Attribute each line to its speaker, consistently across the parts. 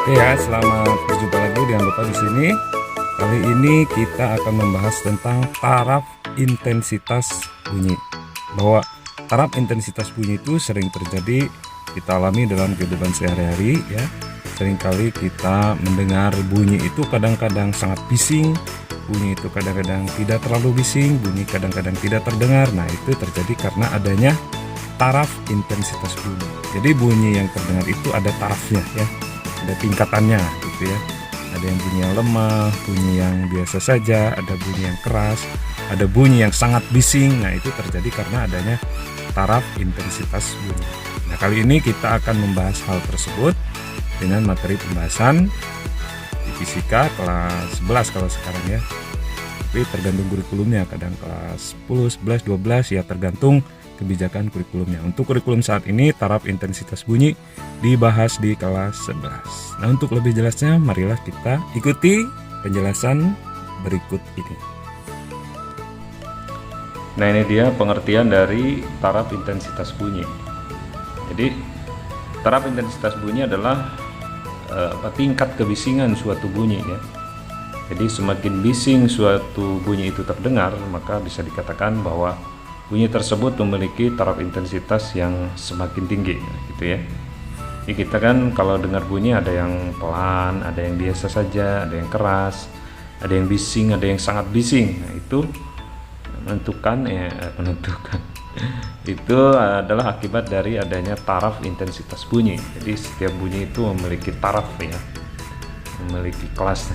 Speaker 1: Oke ya, selamat berjumpa lagi. Jangan lupa di sini. Kali ini kita akan membahas tentang taraf intensitas bunyi. Bahwa taraf intensitas bunyi itu sering terjadi kita alami dalam kehidupan sehari-hari ya. Seringkali kita mendengar bunyi itu kadang-kadang sangat bising, bunyi itu kadang-kadang tidak terlalu bising, bunyi kadang-kadang tidak terdengar. Nah, itu terjadi karena adanya taraf intensitas bunyi. Jadi bunyi yang terdengar itu ada tarafnya ya, ada tingkatannya gitu ya. Ada yang bunyi yang lemah, bunyi yang biasa saja, ada bunyi yang keras, ada bunyi yang sangat bising. Nah, itu terjadi karena adanya taraf intensitas bunyi. Nah, kali ini kita akan membahas hal tersebut dengan materi pembahasan di fisika kelas 11 kalau sekarang ya. Tapi tergantung kurikulumnya, kadang kelas 10, 11, 12 ya, tergantung kebijakan kurikulumnya. Untuk kurikulum saat ini taraf intensitas bunyi dibahas di kelas 11. Nah, untuk lebih jelasnya marilah kita ikuti penjelasan berikut ini. Nah, ini dia pengertian dari taraf intensitas bunyi. Jadi taraf intensitas bunyi adalah tingkat kebisingan suatu bunyi ya. Jadi semakin bising suatu bunyi itu terdengar, maka bisa dikatakan bahwa bunyi tersebut memiliki taraf intensitas yang semakin tinggi gitu ya. Jadi kita kan kalau dengar bunyi ada yang pelan, ada yang biasa saja, ada yang keras, ada yang bising, ada yang sangat bising. Nah, itu menentukan itu adalah akibat dari adanya taraf intensitas bunyi. Jadi setiap bunyi itu memiliki taraf ya, memiliki kelas.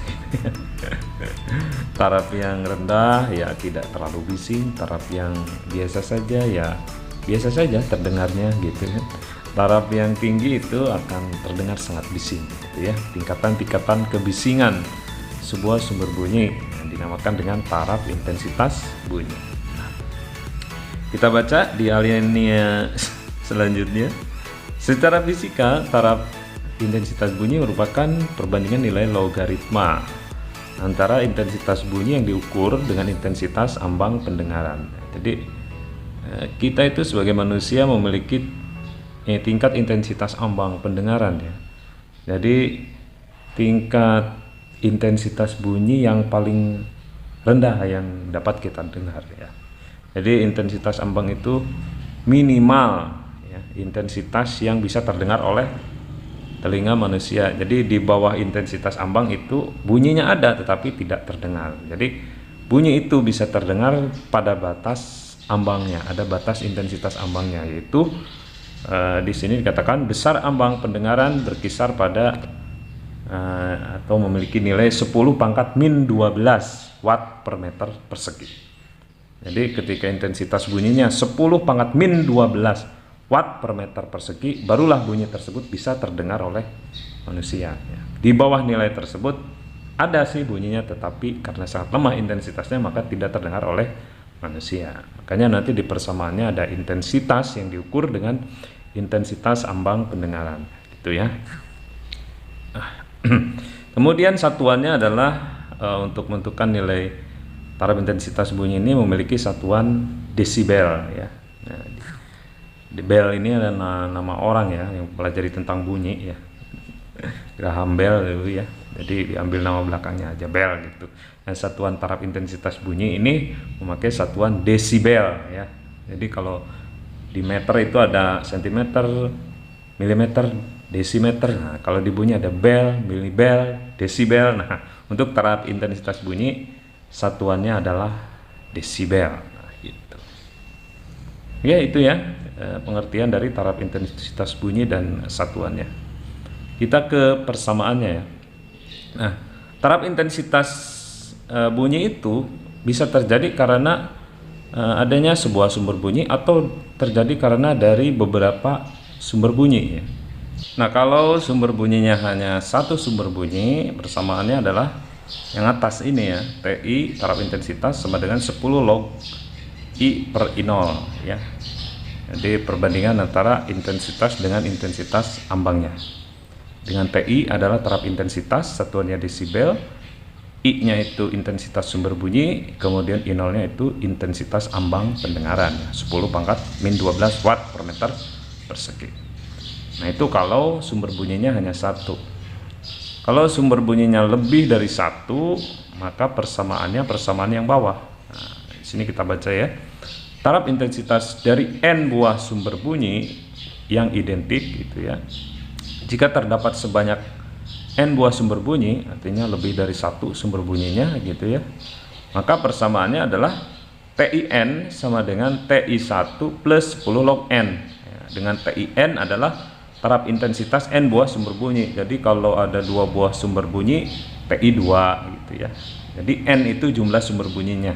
Speaker 1: Taraf yang rendah ya tidak terlalu bising, taraf yang biasa saja ya biasa saja terdengarnya gitu ya. Taraf yang tinggi itu akan terdengar sangat bising gitu ya. Tingkatan-tingkatan kebisingan sebuah sumber bunyi yang dinamakan dengan taraf intensitas bunyi. Kita baca di alinea selanjutnya. Secara fisika, taraf intensitas bunyi merupakan perbandingan nilai logaritma antara intensitas bunyi yang diukur dengan intensitas ambang pendengaran. Jadi kita itu sebagai manusia memiliki tingkat intensitas ambang pendengaran ya. Jadi tingkat intensitas bunyi yang paling rendah yang dapat kita dengar ya. Jadi intensitas ambang itu minimal ya, intensitas yang bisa terdengar oleh telinga manusia. Jadi di bawah intensitas ambang itu bunyinya ada tetapi tidak terdengar. Jadi bunyi itu bisa terdengar pada batas ambangnya, ada batas intensitas ambangnya, yaitu di sini dikatakan besar ambang pendengaran berkisar pada atau memiliki nilai 10 pangkat min 12 watt per meter persegi. Jadi ketika intensitas bunyinya 10 pangkat min 12 watt per meter persegi, barulah bunyi tersebut bisa terdengar oleh manusia ya. Di bawah nilai tersebut ada sih bunyinya, tetapi karena sangat lemah intensitasnya maka tidak terdengar oleh manusia. Makanya nanti di persamaannya ada intensitas yang diukur dengan intensitas ambang pendengaran gitu ya. Kemudian satuannya adalah untuk menentukan nilai taraf intensitas bunyi ini memiliki satuan desibel ya. Nah, Bell ini adalah nama orang ya yang pelajari tentang bunyi ya. Graham Bell dulu ya. Jadi diambil nama belakangnya aja Bell gitu. Dan satuan taraf intensitas bunyi ini memakai satuan desibel ya. Jadi kalau di meter itu ada sentimeter, milimeter, desimeter. Nah, kalau di bunyi ada bel, milibel, desibel. Nah, untuk taraf intensitas bunyi satuannya adalah desibel. Nah, gitu. Ya, itu ya pengertian dari taraf intensitas bunyi dan satuannya. Kita ke persamaannya ya. Nah, taraf intensitas bunyi itu bisa terjadi karena adanya sebuah sumber bunyi atau terjadi karena dari beberapa sumber bunyi ya. Nah, kalau sumber bunyinya hanya satu sumber bunyi, persamaannya adalah yang atas ini ya, TI taraf intensitas sama dengan 10 log I per I0 ya. Jadi perbandingan antara intensitas dengan intensitas ambangnya. Dengan TI adalah taraf intensitas, satuannya desibel, I-nya itu intensitas sumber bunyi, kemudian I0-nya itu intensitas ambang pendengaran, 10 pangkat min 12 watt per meter persegi. Nah, itu kalau sumber bunyinya hanya satu. Kalau sumber bunyinya lebih dari satu, maka persamaannya persamaan yang bawah. Nah, di sini kita baca ya. Taraf intensitas dari n buah sumber bunyi yang identik gitu ya. Jika terdapat sebanyak n buah sumber bunyi, artinya lebih dari satu sumber bunyinya gitu ya. Maka persamaannya adalah TIN sama dengan TI1 plus 10 log n. Ya, dengan TIN adalah taraf intensitas n buah sumber bunyi. Jadi kalau ada 2 buah sumber bunyi, TI2 gitu ya. Jadi n itu jumlah sumber bunyinya.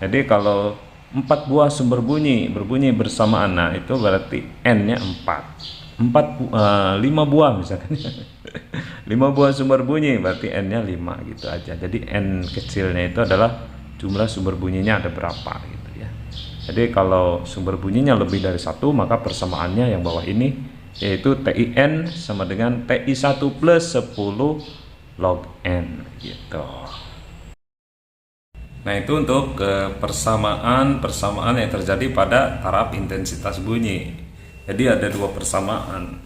Speaker 1: Jadi kalau 4 buah sumber bunyi berbunyi bersamaan, nah itu berarti n-nya 4. 5 buah misalkan. 5 buah sumber bunyi berarti n-nya 5 gitu aja. Jadi n kecilnya itu adalah jumlah sumber bunyinya ada berapa gitu ya. Jadi kalau sumber bunyinya lebih dari satu, maka persamaannya yang bawah ini, yaitu TIN sama dengan TI1 plus 10 log n gitu. Nah, itu untuk persamaan yang terjadi pada taraf intensitas bunyi. Jadi ada 2 persamaan.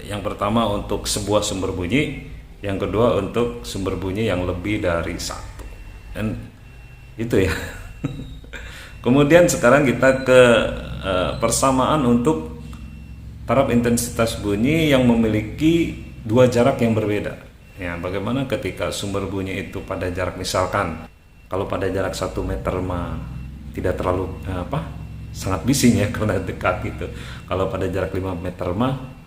Speaker 1: Yang pertama untuk sebuah sumber bunyi, yang kedua untuk sumber bunyi yang lebih dari satu. Dan itu ya. Kemudian sekarang kita ke persamaan untuk taraf intensitas bunyi yang memiliki 2 jarak yang berbeda. Ya, bagaimana ketika sumber bunyi itu pada jarak, misalkan kalau pada jarak 1 meter mah tidak terlalu sangat bising ya karena dekat gitu. Kalau pada jarak 5 meter mah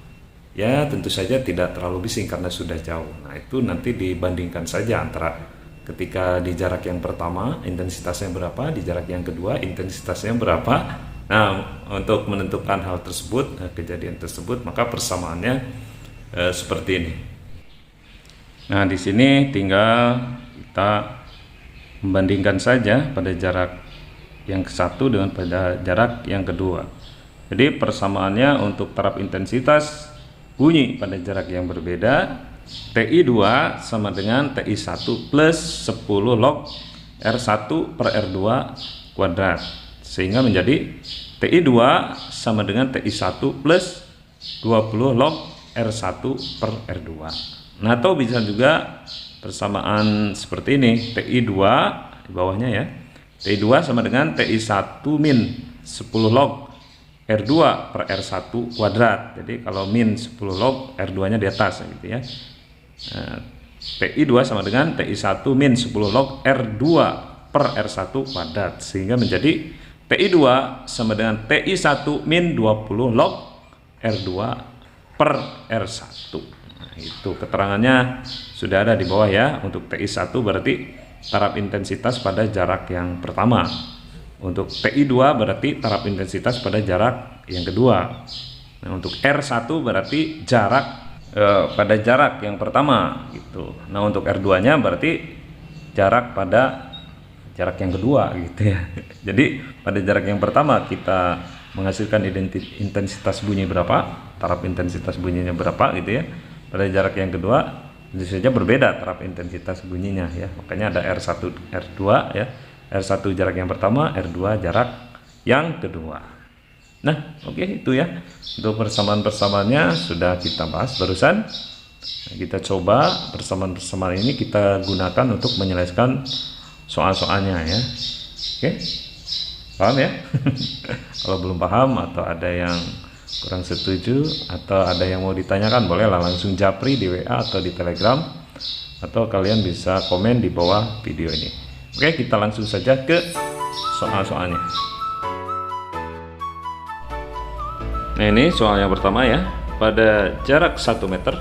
Speaker 1: ya tentu saja tidak terlalu bising karena sudah jauh. Nah, itu nanti dibandingkan saja antara ketika di jarak yang pertama intensitasnya berapa, di jarak yang kedua intensitasnya berapa. Nah, untuk menentukan hal tersebut, kejadian tersebut, maka persamaannya seperti ini. Nah, di sini tinggal kita membandingkan saja pada jarak yang ke-1 dengan pada jarak yang kedua. Jadi persamaannya untuk taraf intensitas bunyi pada jarak yang berbeda, TI2 sama dengan TI1 plus 10 log R1 per R2 kuadrat, sehingga menjadi TI2 sama dengan TI1 plus 20 log R1 per R2. Nah, atau bisa juga persamaan seperti ini, TI2 di bawahnya ya, TI2 sama dengan TI1 min 10 log R2 per R1 kuadrat. Jadi kalau min 10 log, R2 nya di atas gitu ya. Nah, TI2 sama dengan TI1 min 10 log R2 per R1 kuadrat, sehingga menjadi TI2 sama dengan TI1 min 20 log R2 per R1. Nah, itu keterangannya sudah ada di bawah ya. Untuk TI1 berarti taraf intensitas pada jarak yang pertama. Untuk TI2 berarti taraf intensitas pada jarak yang kedua. Nah, untuk R1 berarti jarak pada jarak yang pertama gitu. Nah, untuk R2-nya berarti jarak pada jarak yang kedua gitu ya. Jadi pada jarak yang pertama kita menghasilkan intensitas bunyi berapa, taraf intensitas bunyinya berapa gitu ya. Pada jarak yang kedua tentu saja berbeda taraf intensitas bunyinya ya. Makanya ada R1, R2 ya. R1 jarak yang pertama, R2 jarak yang kedua. Nah, oke, itu ya. Untuk persamaan-persamaannya sudah kita bahas barusan. Nah, kita coba persamaan-persamaan ini kita gunakan untuk menyelesaikan soal-soalnya ya. Oke, paham ya? Kalau belum paham atau ada yang kurang setuju atau ada yang mau ditanyakan, bolehlah langsung japri di WA atau di Telegram, atau kalian bisa komen di bawah video ini. Oke, kita langsung saja ke soal-soalnya. Nah, ini soal yang pertama ya. Pada jarak 1 meter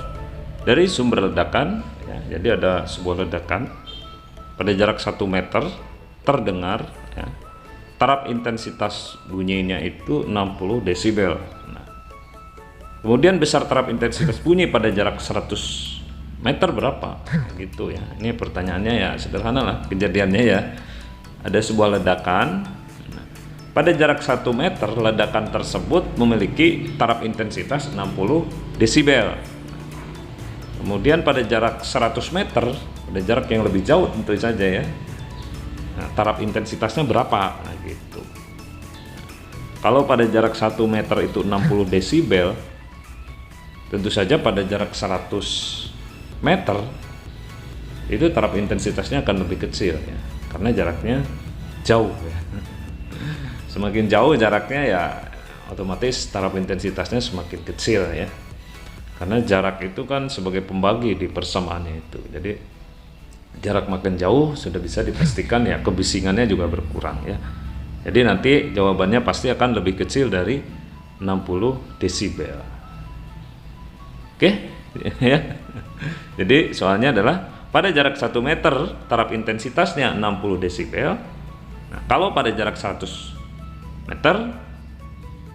Speaker 1: dari sumber ledakan ya, jadi ada sebuah ledakan pada jarak 1 meter terdengar ya, taraf intensitas bunyinya itu 60 desibel. Nah, kemudian besar taraf intensitas bunyi pada jarak 100 meter berapa gitu ya. Ini pertanyaannya ya sederhana lah kejadiannya ya. Ada sebuah ledakan. Pada jarak 1 meter, ledakan tersebut memiliki taraf intensitas 60 desibel. Kemudian pada jarak 100 meter, pada jarak yang lebih jauh tentu saja ya, nah, taraf intensitasnya berapa? Nah, gitu. Kalau pada jarak 1 meter itu 60 desibel, tentu saja pada jarak 100 meter itu taraf intensitasnya akan lebih kecil ya, karena jaraknya jauh ya. Semakin jauh jaraknya ya otomatis taraf intensitasnya semakin kecil ya, karena jarak itu kan sebagai pembagi di persamaannya itu. Jadi jarak makin jauh sudah bisa dipastikan ya kebisingannya juga berkurang ya. Jadi nanti jawabannya pasti akan lebih kecil dari 60 desibel. Oke ya. Jadi soalnya adalah pada jarak 1 meter taraf intensitasnya 60 desibel. Nah, kalau pada jarak 100 meter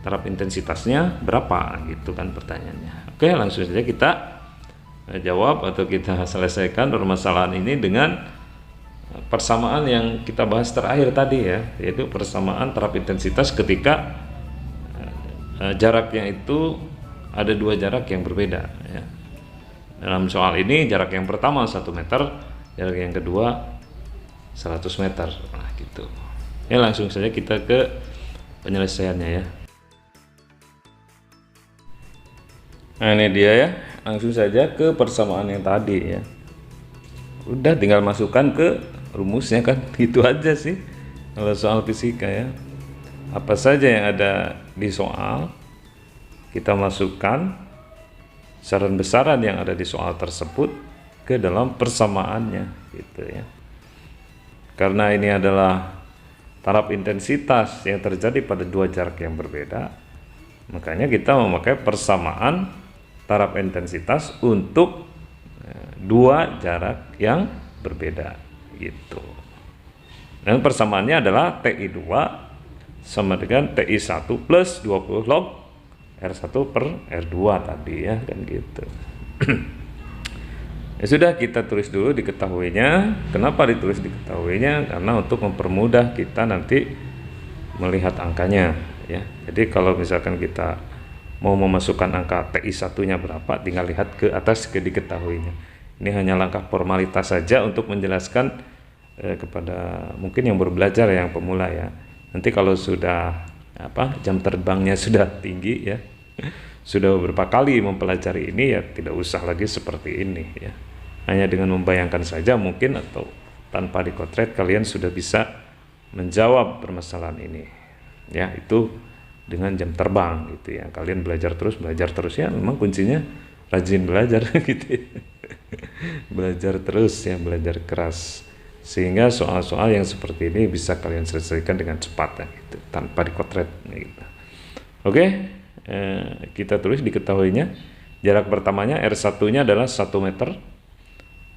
Speaker 1: taraf intensitasnya berapa gitu kan pertanyaannya. Oke, langsung saja kita jawab atau kita selesaikan permasalahan ini dengan persamaan yang kita bahas terakhir tadi ya, yaitu persamaan taraf intensitas ketika jaraknya itu ada dua jarak yang berbeda ya. Dalam soal ini jarak yang pertama 1 meter, jarak yang kedua 100 meter. Nah gitu ya, langsung saja kita ke penyelesaiannya ya. Nah ini dia ya, langsung saja ke persamaan yang tadi ya. Udah tinggal masukkan ke rumusnya kan, gitu aja sih kalau soal fisika ya. Apa saja yang ada di soal kita masukkan besaran-besaran yang ada di soal tersebut ke dalam persamaannya gitu ya. Karena ini adalah taraf intensitas yang terjadi pada dua jarak yang berbeda, makanya kita memakai persamaan taraf intensitas untuk dua jarak yang berbeda gitu. Dan persamaannya adalah TI2 sama dengan TI1 plus 20 log R1 per R2 tadi ya kan gitu. Ya sudah, kita tulis dulu diketahuinya. Kenapa ditulis diketahuinya? Karena untuk mempermudah kita nanti melihat angkanya ya. Jadi kalau misalkan kita mau memasukkan angka TI1-nya berapa, tinggal lihat ke atas ke diketahuinya. Ini hanya langkah formalitas saja untuk menjelaskan kepada mungkin yang baru belajar yang pemula ya. Nanti kalau sudah jam terbangnya sudah tinggi ya, sudah beberapa kali mempelajari ini ya, tidak usah lagi seperti ini ya. Hanya dengan membayangkan saja mungkin atau tanpa dikotret kalian sudah bisa menjawab permasalahan ini. Ya, itu dengan jam terbang gitu ya. Kalian belajar terus ya, memang kuncinya rajin belajar gitu ya. Belajar terus ya, belajar keras, sehingga soal-soal yang seperti ini bisa kalian selesaikan dengan cepat ya, gitu, tanpa dikotret gitu. Oke, kita tulis diketahuinya. Jarak pertamanya R1-nya adalah 1 meter.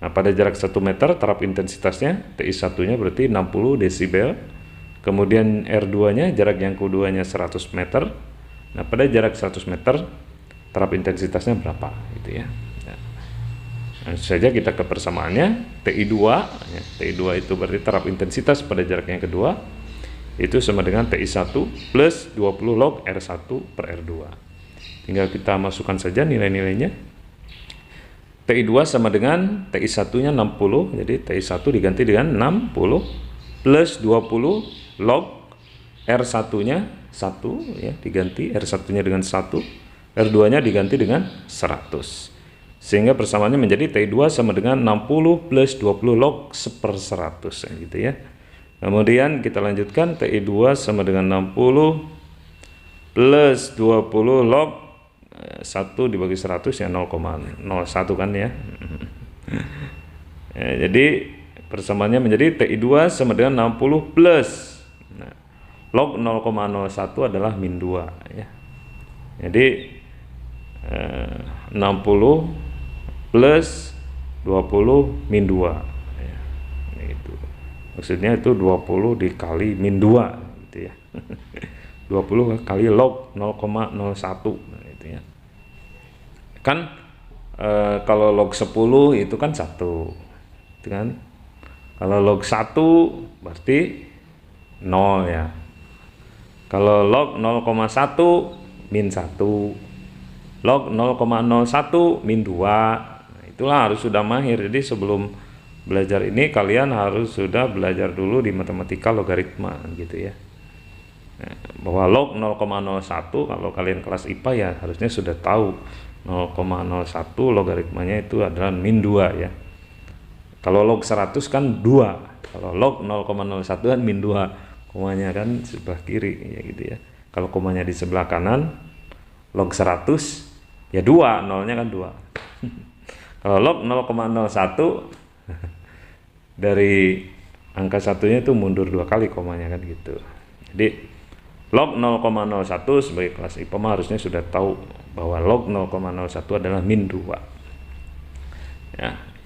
Speaker 1: Nah, pada jarak 1 meter taraf intensitasnya TI1-nya berarti 60 desibel. Kemudian R2-nya jarak yang keduanya 100 meter. Nah, pada jarak 100 meter taraf intensitasnya berapa gitu ya. Langsung saja kita ke persamaannya. TI2 ya, TI2 itu berarti taraf intensitas pada jarak yang kedua, itu sama dengan TI1 plus 20 log R1 per R2. Tinggal kita masukkan saja nilai-nilainya. TI2 sama dengan TI1-nya 60, jadi TI1 diganti dengan 60 plus 20 log R1-nya 1 ya, diganti R1-nya dengan 1, R2-nya diganti dengan 100. Sehingga persamaannya menjadi TI2 sama dengan 60 plus 20 log 1/100 gitu ya. Kemudian kita lanjutkan, TI2 sama dengan 60 plus 20 log 1 dibagi 100 ya 0,01 kan ya. Jadi persamaannya menjadi TI2 sama dengan 60 plus log 0,01 adalah min 2 ya. Jadi 60 plus 20 min 2 ya. Itu maksudnya itu 20 dikali min 2 gitu ya. 20 kali log 0,01 gitu ya. Kan kalau log 10 itu kan 1 gitu kan. Kalau log 1 berarti 0 ya. Kalau log 0,1 min 1, log 0,01 min 2. Itulah harus sudah mahir. Jadi sebelum belajar ini kalian harus sudah belajar dulu di matematika logaritma gitu ya. Bahwa log 0,01 kalau kalian kelas IPA ya harusnya sudah tahu 0,01 logaritmanya itu adalah min 2 ya. Kalau log 100 kan 2, kalau log 0,01 kan min 2, komanya kan sebelah kiri ya gitu ya. Kalau komanya di sebelah kanan, log 100 ya 2, nolnya kan 2. Kalau log 0,01 dari angka satunya itu mundur 2 kali komanya kan gitu. Jadi log 0,01 sebagai kelas IPA harusnya sudah tahu bahwa log 0,01 adalah min 2.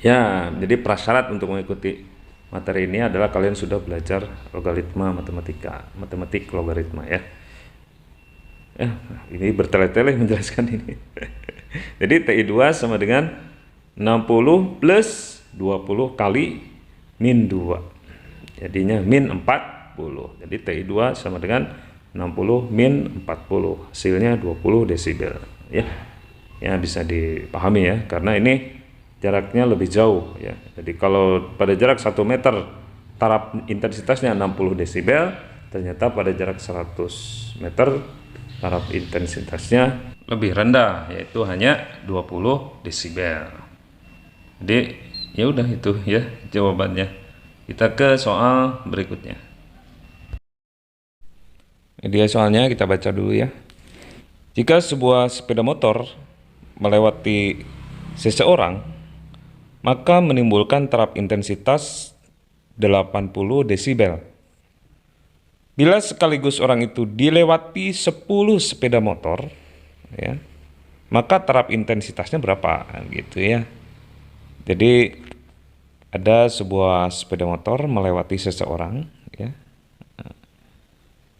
Speaker 1: Ya, jadi prasyarat untuk mengikuti materi ini adalah kalian sudah belajar logaritma matematik logaritma ya. Ya, ini bertele-tele menjelaskan ini. Jadi TI2 sama dengan 60 plus 20 kali min 2. Jadinya min 40. Jadi TI2 sama dengan 60 min 40. Hasilnya 20 desibel ya. Ya bisa dipahami ya, karena ini jaraknya lebih jauh ya. Jadi kalau pada jarak 1 meter taraf intensitasnya 60 desibel, ternyata pada jarak 100 meter taraf intensitasnya lebih rendah, yaitu hanya 20 desibel. Jadi ya udah itu ya jawabannya. Kita ke soal berikutnya. Dia soalnya kita baca dulu ya. Jika sebuah sepeda motor melewati seseorang, maka menimbulkan taraf intensitas 80 desibel. Bila sekaligus orang itu dilewati 10 sepeda motor, ya, maka taraf intensitasnya berapa? Gitu ya. Jadi ada sebuah sepeda motor melewati seseorang, ya,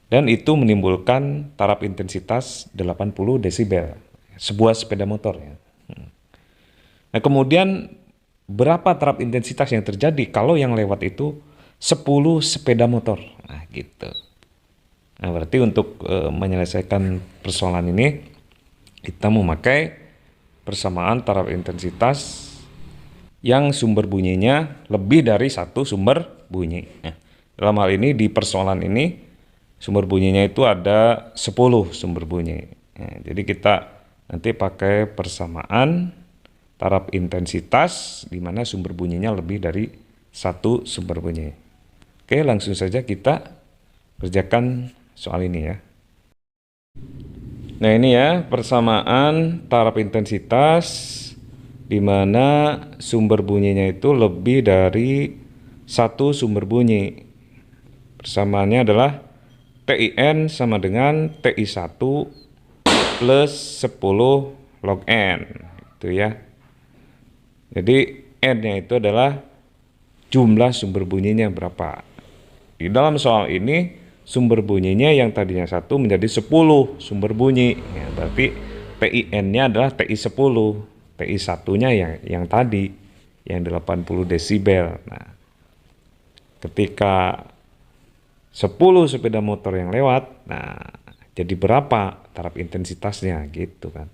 Speaker 1: dan itu menimbulkan taraf intensitas 80 desibel. Sebuah sepeda motor. Ya. Nah kemudian berapa taraf intensitas yang terjadi kalau yang lewat itu 10 sepeda motor? Nah gitu. Nah berarti untuk menyelesaikan persoalan ini kita memakai persamaan taraf intensitas yang sumber bunyinya lebih dari satu sumber bunyi. Nah, dalam hal ini di persoalan ini sumber bunyinya itu ada 10 sumber bunyi. Nah, jadi kita nanti pakai persamaan taraf intensitas di mana sumber bunyinya lebih dari satu sumber bunyi. Oke, langsung saja kita kerjakan soal ini ya. Nah ini ya persamaan taraf intensitas di mana sumber bunyinya itu lebih dari satu sumber bunyi. Persamaannya adalah TIN sama dengan TI1 plus 10 log N. Itu ya. Jadi N-nya itu adalah jumlah sumber bunyinya berapa. Di dalam soal ini sumber bunyinya yang tadinya 1 menjadi 10 sumber bunyi. Ya, berarti TIN-nya adalah TI10. TI1-nya yang tadi yang 80 desibel. Nah, ketika 10 sepeda motor yang lewat, nah jadi berapa taraf intensitasnya gitu kan.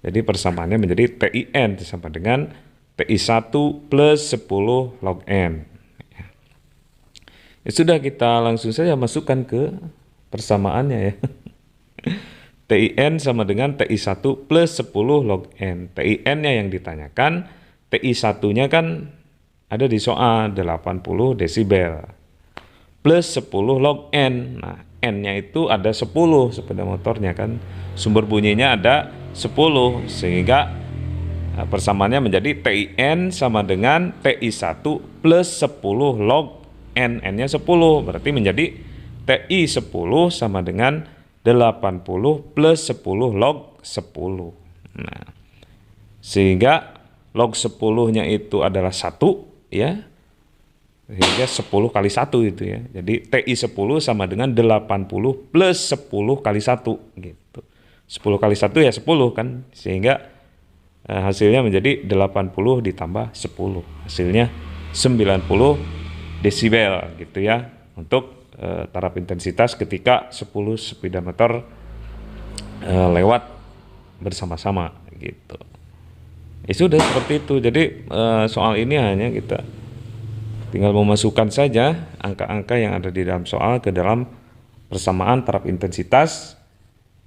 Speaker 1: Jadi persamaannya menjadi TIN sama dengan TI1 plus 10 log N. Ya sudah, kita langsung saja masukkan ke persamaannya ya. TIN sama dengan TI1 plus 10 log N. TIN-nya yang ditanyakan, TI1-nya kan ada di soal 80 desibel. Plus 10 log N. Nah, N-nya itu ada 10 sepeda motornya kan. Sumber bunyinya ada 10 sehingga persamaannya menjadi TIN sama dengan TI1 plus 10 log N. N-nya 10 berarti menjadi TI10 sama dengan 80 plus 10 log 10. Nah, sehingga log 10-nya itu adalah 1 ya. Sehingga 10 kali 1 itu ya. Jadi TI10 sama dengan 80 plus 10 kali 1 gitu. 10 kali 1 ya 10 kan. Sehingga hasilnya menjadi 80 ditambah 10. Hasilnya 90 desibel gitu ya. Untuk taraf intensitas ketika 10 sepeda motor lewat bersama-sama gitu. Ya sudah seperti itu. Jadi soal ini hanya kita tinggal memasukkan saja angka-angka yang ada di dalam soal ke dalam persamaan taraf intensitas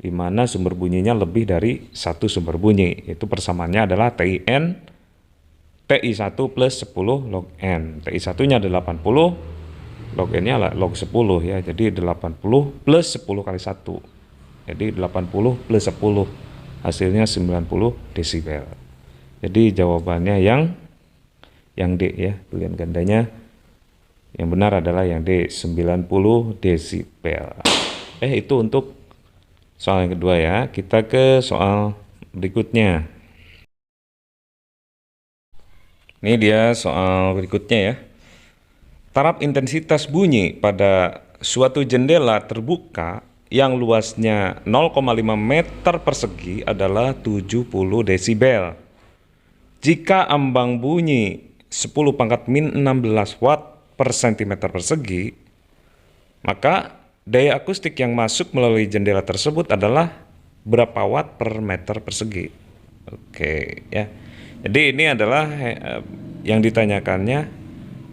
Speaker 1: di mana sumber bunyinya lebih dari satu sumber bunyi. Itu persamaannya adalah TIN TI1 plus 10 log N. TI1-nya ada 80, log N-nya log 10 ya. Jadi 80 plus 10 kali 1. Jadi 80 plus 10 hasilnya 90 desibel. Jadi jawabannya yang D ya, pilihan gandanya yang benar adalah yang D, 90 desibel. Itu untuk soal yang kedua ya. Kita ke soal berikutnya. Ini dia soal berikutnya ya. Taraf intensitas bunyi pada suatu jendela terbuka yang luasnya 0,5 meter persegi adalah 70 desibel. Jika ambang bunyi 10 pangkat min 16 watt per cm persegi, maka daya akustik yang masuk melalui jendela tersebut adalah berapa watt per meter persegi. Oke ya. Jadi ini adalah yang ditanyakannya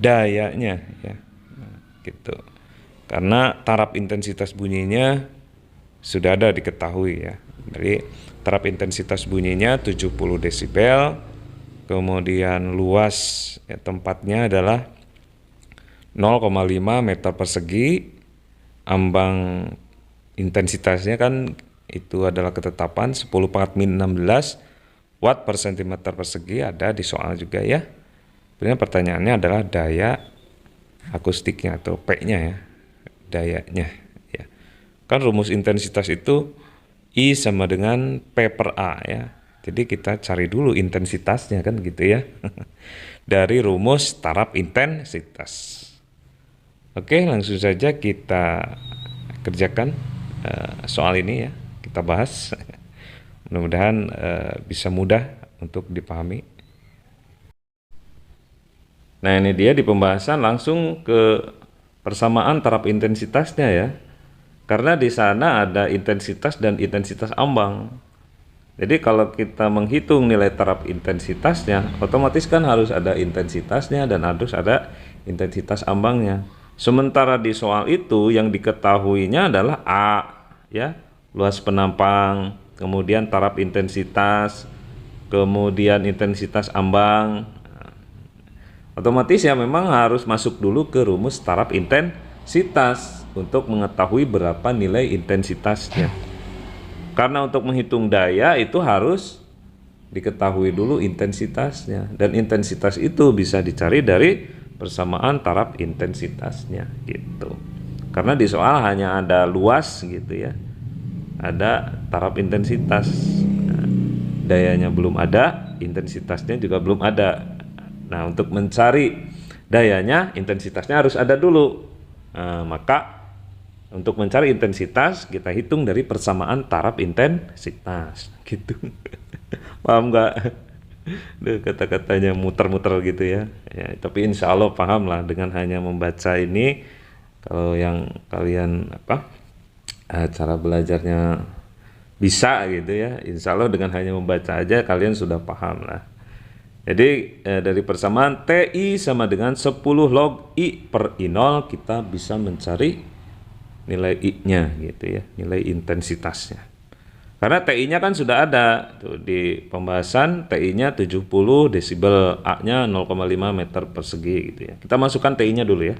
Speaker 1: dayanya ya. Gitu. Karena taraf intensitas bunyinya sudah ada diketahui ya. Jadi taraf intensitas bunyinya 70 desibel. Kemudian luas ya, tempatnya adalah 0,5 meter persegi. Ambang intensitasnya kan itu adalah ketetapan 10 pangkat min 16 watt per cm persegi, ada di soal juga ya. Sebenarnya pertanyaannya adalah daya akustiknya atau P-nya ya, dayanya ya. Kan rumus intensitas itu I sama dengan P per A ya. Jadi kita cari dulu intensitasnya kan gitu ya. Dari rumus taraf intensitas. Oke, langsung saja kita kerjakan soal ini ya. Kita bahas. Mudah-mudahan bisa mudah untuk dipahami. Nah, ini dia di pembahasan langsung ke persamaan taraf intensitasnya ya. Karena di sana ada intensitas dan intensitas ambang. Jadi kalau kita menghitung nilai taraf intensitasnya, otomatis kan harus ada intensitasnya dan harus ada intensitas ambangnya. Sementara di soal itu yang diketahuinya adalah A ya, luas penampang, kemudian taraf intensitas, kemudian intensitas ambang. Otomatis ya memang harus masuk dulu ke rumus taraf intensitas untuk mengetahui berapa nilai intensitasnya. Karena untuk menghitung daya itu harus diketahui dulu intensitasnya, dan intensitas itu bisa dicari dari persamaan taraf intensitasnya gitu. Karena di soal hanya ada luas gitu ya, ada taraf intensitas, nah, dayanya belum ada, intensitasnya juga belum ada. Nah, untuk mencari dayanya, intensitasnya harus ada dulu. Nah, maka untuk mencari intensitas kita hitung dari persamaan taraf intensitas gitu. Paham nggak? Kata-katanya muter-muter gitu ya. Ya, tapi insya Allah paham lah dengan hanya membaca ini. Kalau yang kalian cara belajarnya bisa gitu ya, insya Allah dengan hanya membaca aja kalian sudah paham lah. Jadi dari persamaan TI sama dengan 10 log I per I0 kita bisa mencari nilai I-nya gitu ya, nilai intensitasnya. Karena TI-nya kan sudah ada tuh di pembahasan, TI-nya 70 desibel, A-nya 0,5 meter persegi gitu ya. Kita masukkan TI-nya dulu ya.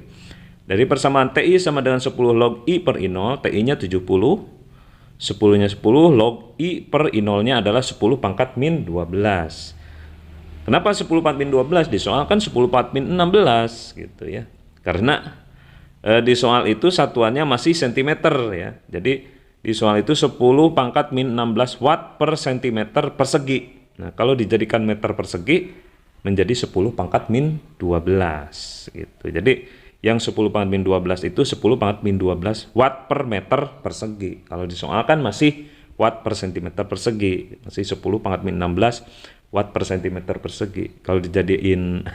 Speaker 1: Dari persamaan TI sama dengan 10 log I per I0, TI-nya 70, 10-nya 10, log I per I0-nya adalah 10 pangkat min 12. Kenapa 10 pangkat min 12? Di soal kan 10 pangkat min 16 gitu ya. Karena di soal itu satuannya masih sentimeter ya. Jadi di soal itu 10 pangkat min 16 watt per centimeter persegi. Nah, kalau dijadikan meter persegi menjadi 10 pangkat min 12 gitu. Jadi yang 10 pangkat min 12 itu 10 pangkat min 12 watt per meter persegi. Kalau di soal kan masih watt per centimeter persegi, masih 10 pangkat min 16 watt per centimeter persegi. Kalau dijadiin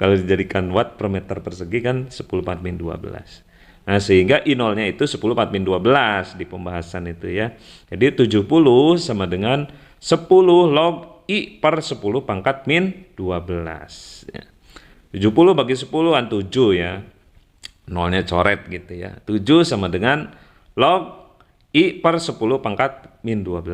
Speaker 1: kalau dijadikan watt per meter persegi kan 10 pangkat min 12. Nah, sehingga I0-nya itu 10 pangkat min 12 di pembahasan itu ya. Jadi 70 sama dengan 10 log I per 10 pangkat min 12 ya. 70 bagi 10 kan 7 ya. Nolnya coret gitu ya. 7 sama dengan log I per 10 pangkat min 12.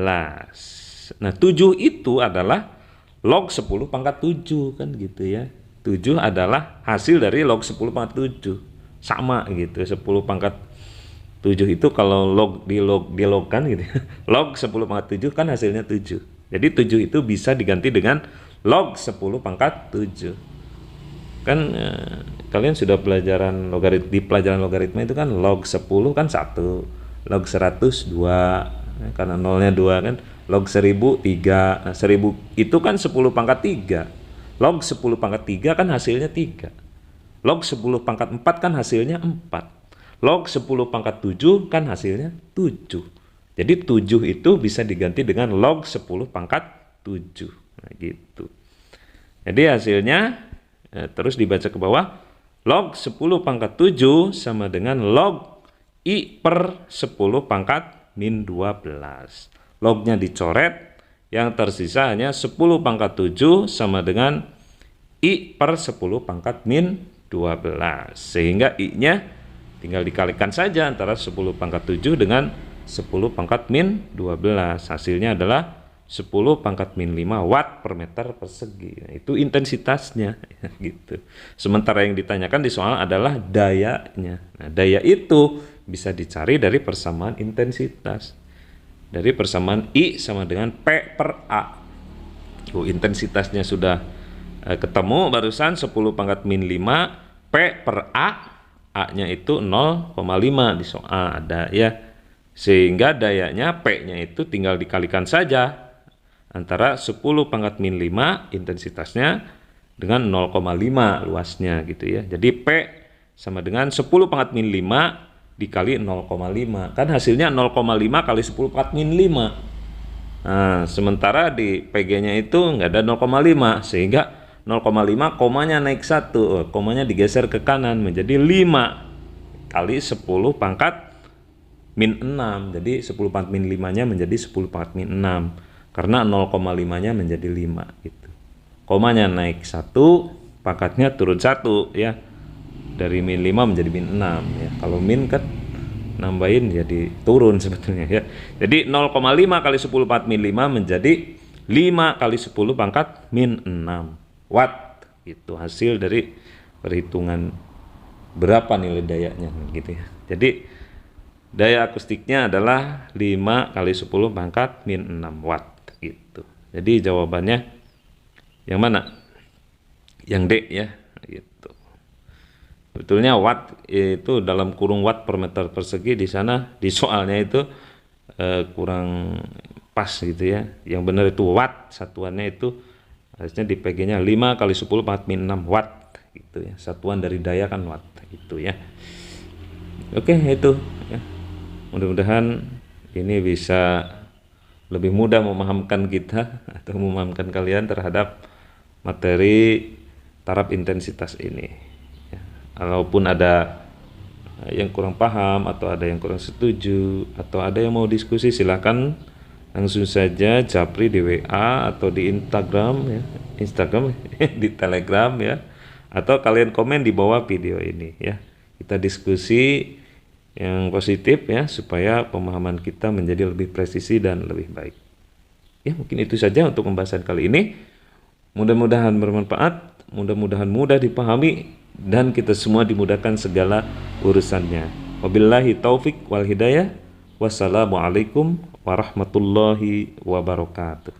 Speaker 1: Nah 7 itu adalah log 10 pangkat 7 kan gitu ya. 7 adalah hasil dari log 10 pangkat 7. Sama gitu, 10 pangkat 7 itu kalau dilogkan gitu ya. Log 10 pangkat 7 kan hasilnya 7. Jadi 7 itu bisa diganti dengan log 10 pangkat 7. Kan kalian sudah pelajaran di pelajaran logaritma itu kan log 10 kan 1, log 100 2, karena nolnya 2 kan, log 1000 3. Nah, 1000 itu kan 10 pangkat 3. Log 10 pangkat 3 kan hasilnya 3. Log 10 pangkat 4 kan hasilnya 4. Log 10 pangkat 7 kan hasilnya 7. Jadi 7 itu bisa diganti dengan log 10 pangkat 7. Nah gitu. Jadi hasilnya terus dibaca ke bawah, log 10 pangkat 7 sama dengan log I per 10 pangkat min 12. Lognya dicoret, yang tersisa hanya 10 pangkat 7 sama dengan I per 10 pangkat min 12. Sehingga I-nya tinggal dikalikan saja antara 10 pangkat 7 dengan 10 pangkat min 12. Hasilnya adalah 10 pangkat min 5 watt per meter persegi. Nah, itu intensitasnya gitu. Sementara yang ditanyakan di soal adalah dayanya. Nah, daya itu bisa dicari dari persamaan intensitas. Dari persamaan I sama dengan P per A. Intensitasnya sudah ketemu barusan, 10 pangkat min 5 P per A. A-nya itu 0,5 di soal ada ya. Sehingga dayanya P-nya itu tinggal dikalikan saja antara 10 pangkat min 5 intensitasnya dengan 0,5 luasnya gitu ya. Jadi P sama dengan 10 pangkat min 5 dikali 0,5. Kan hasilnya 0,5 kali 10 pangkat min 5. Nah, sementara di PG-nya itu nggak ada 0,5 sehingga 0,5 komanya naik 1. Komanya digeser ke kanan menjadi 5 kali 10 pangkat min 6. Jadi 10 pangkat min 5-nya menjadi 10 pangkat min 6. Karena 0,5-nya menjadi 5 gitu. Komanya naik 1, pangkatnya turun 1 ya. Dari min 5 menjadi min 6 ya. Kalau min kan nambahin jadi turun sebetulnya ya. Jadi 0,5 kali 10 pangkat min 5 menjadi 5 kali 10 pangkat min 6 watt. Itu hasil dari perhitungan berapa nilai dayanya gitu ya. Jadi daya akustiknya adalah 5 kali 10 pangkat min 6 watt gitu. Jadi jawabannya yang mana? Yang D ya gitu. Sebetulnya watt itu dalam kurung watt per meter persegi di sana di soalnya itu kurang pas gitu ya. Yang benar itu watt, satuannya itu harusnya di PG-nya 5 kali 10 pangkat min 6 watt gitu ya. Satuan dari daya kan watt gitu ya. Oke, itu ya. Mudah-mudahan ini bisa lebih mudah memahamkan kita atau memahamkan kalian terhadap materi taraf intensitas ini ya. Walaupun ada yang kurang paham atau ada yang kurang setuju atau ada yang mau diskusi, silahkan langsung saja japri di WA atau di Instagram ya, di Telegram ya, atau kalian komen di bawah video ini ya. Kita diskusi yang positif ya, supaya pemahaman kita menjadi lebih presisi dan lebih baik. Ya, mungkin itu saja untuk pembahasan kali ini. Mudah-mudahan bermanfaat, mudah-mudahan mudah dipahami, dan kita semua dimudahkan segala urusannya. Wabillahi taufik wal hidayah. Wassalamualaikum warahmatullahi wabarakatuh.